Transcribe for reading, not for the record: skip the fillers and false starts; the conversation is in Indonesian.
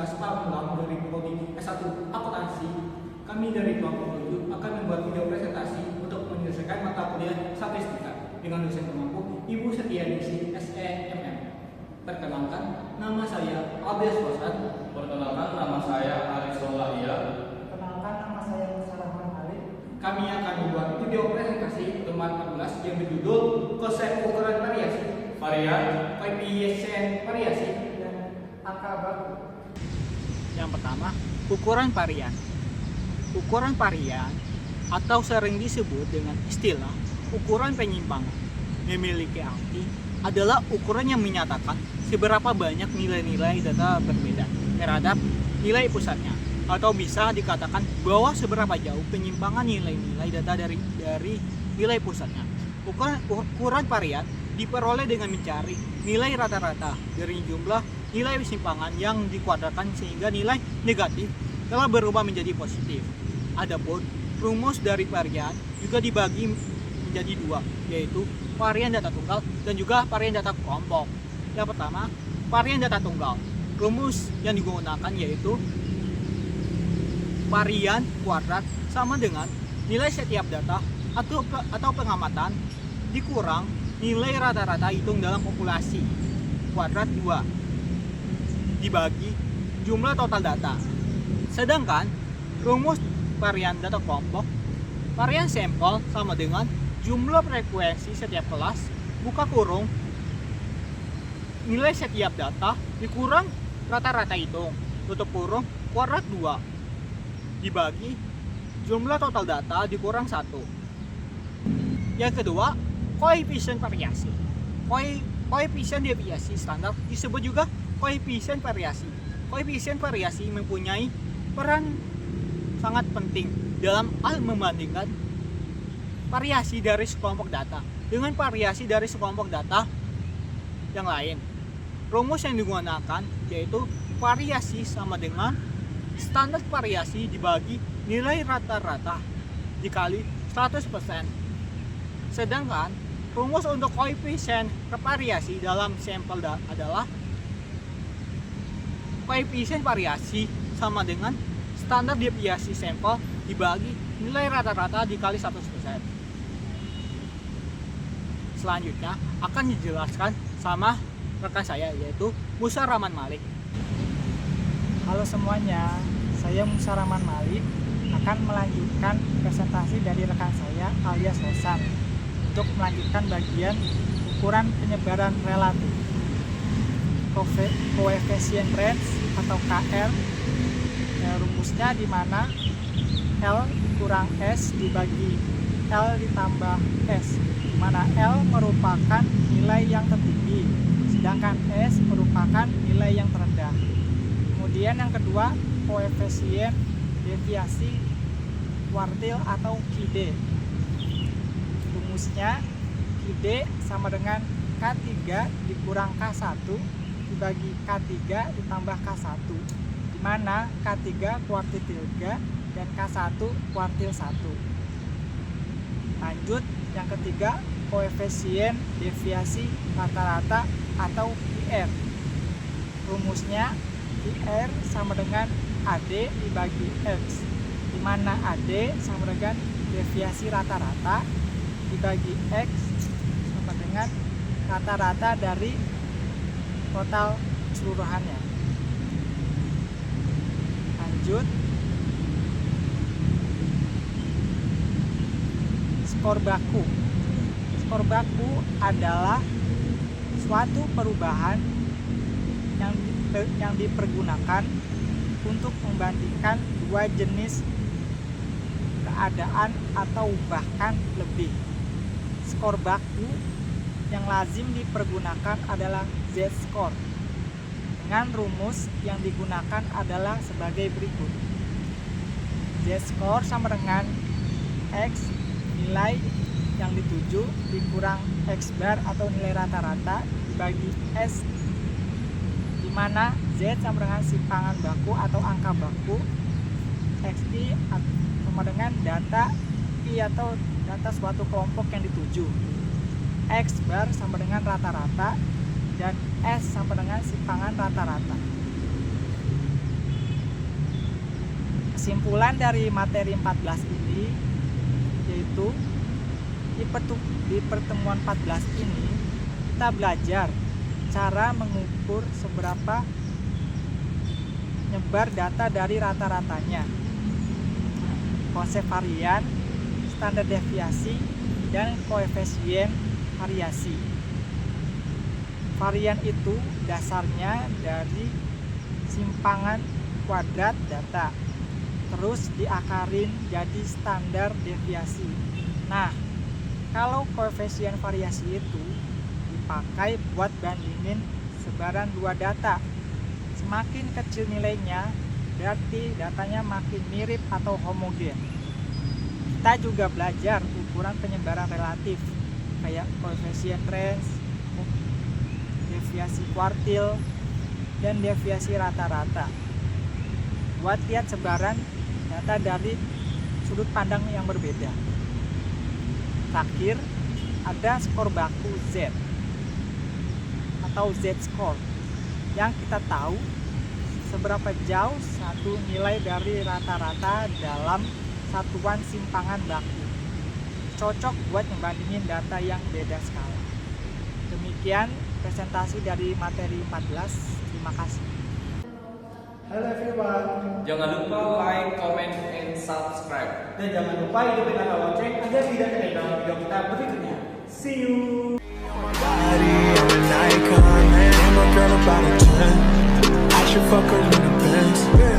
Universitas Pamulang dari Prodi S1 Akuntansi, kami dari kelompok 7 akan membuat video presentasi untuk menyelesaikan mata kuliah statistika dengan dosen pemampu Ibu Setianingsih SEMM. Perkenalkan, nama saya Abes Wasan. Perkenalkan, nama saya Aris Solahia. Perkenalkan, nama saya Musarahman Ali. Kami akan membuat video presentasi teman 14 yang berjudul konsep ukuran variasi, Varian, koefisien variasi, dan angka baku. Yang pertama, ukuran varian. Ukuran varian atau sering disebut dengan istilah ukuran penyimpangan memiliki arti adalah ukuran yang menyatakan seberapa banyak nilai-nilai data berbeda terhadap nilai pusatnya, atau bisa dikatakan bahwa seberapa jauh penyimpangan nilai-nilai data dari nilai pusatnya. Ukuran varian diperoleh dengan mencari nilai rata-rata dari jumlah nilai penyimpangan yang dikuadratkan sehingga nilai negatif telah berubah menjadi positif. Adapun rumus dari varian juga dibagi menjadi dua, yaitu varian data tunggal dan juga varian data kelompok. Yang pertama, varian data tunggal. Rumus yang digunakan yaitu varian kuadrat sama dengan nilai setiap data atau pengamatan dikurang nilai rata-rata hitung dalam populasi kuadrat 2 dibagi jumlah total data. Sedangkan rumus varian data kelompok, varian sampel sama dengan jumlah frekuensi setiap kelas buka kurung nilai setiap data dikurang rata-rata hitung tutup kurung kuadrat 2 dibagi jumlah total data dikurang 1. Yang kedua, koefisien variasi. Koefisien deviasi standar disebut juga koefisien variasi. Koefisien variasi mempunyai peran sangat penting dalam hal membandingkan variasi dari sekelompok data dengan variasi dari sekelompok data yang lain. Rumus yang digunakan yaitu variasi sama dengan standar variasi dibagi nilai rata-rata dikali 100%. Sedangkan rumus untuk koefisien variasi dalam sampel adalah koefisien variasi sama dengan standar deviasi sampel dibagi nilai rata-rata dikali 100%. Selanjutnya akan dijelaskan sama rekan saya yaitu Musarahman Malik. Halo semuanya, saya Musarahman Malik akan melanjutkan presentasi dari rekan saya alias Wasan untuk melanjutkan bagian ukuran penyebaran relatif. Koefisien range atau KR, rumusnya di mana L kurang S dibagi L ditambah S, di mana L merupakan nilai yang tertinggi sedangkan S merupakan nilai yang terendah. Kemudian yang kedua, koefisien deviasi kuartil atau QD. Rumusnya QD sama dengan K3 dikurang K1 dibagi K3 ditambah K1, di mana K3 kuartil 3 dan K1 kuartil 1. Lanjut, yang ketiga, koefisien deviasi rata-rata atau QR. Rumusnya QR sama dengan AD dibagi X, di mana AD sama dengan deviasi rata-rata dibagi X sama dengan rata-rata dari total keseluruhannya. Lanjut, skor baku. Skor baku adalah suatu perubahan yang dipergunakan untuk membandingkan dua jenis keadaan atau bahkan lebih. Skor baku yang lazim dipergunakan adalah Z-score. Dengan rumus yang digunakan adalah sebagai berikut. Z-score sama dengan X nilai yang dituju dikurang X bar atau nilai rata-rata dibagi S, di mana Z sama dengan simpangan baku atau angka baku, XI sama dengan data I atau data suatu kelompok yang dituju, X bar sama dengan rata-rata, dan S sama dengan simpangan rata-rata. Kesimpulan dari materi 14 ini yaitu di pertemuan 14 ini kita belajar cara mengukur seberapa nyebar data dari rata-ratanya, konsep varian, standar deviasi, dan koefisien variasi. Varian itu dasarnya dari simpangan kuadrat data, terus diakarin jadi standar deviasi. Nah, kalau koefisien variasi itu dipakai buat bandingin sebaran dua data. Semakin kecil nilainya, berarti datanya makin mirip atau homogen. Kita juga belajar ukuran penyebaran relatif, kayak koefisien range, deviasi kuartil, dan deviasi rata-rata. Buat lihat sebaran data dari sudut pandang yang berbeda. Terakhir, ada skor baku Z atau Z-score yang kita tahu seberapa jauh satu nilai dari rata-rata dalam satuan simpangan baku. Cocok buat membandingin data yang beda skala. Demikian presentasi dari materi 14. Terima kasih. Halo everyone. Jangan lupa like, comment, and subscribe. Dan jangan lupa hidupin kata lonceng agar tidak ketinggalan video kita berikutnya. See you. Body, I'm an icon, man. I'm a girl about a 10. I should fuck her in the Benz.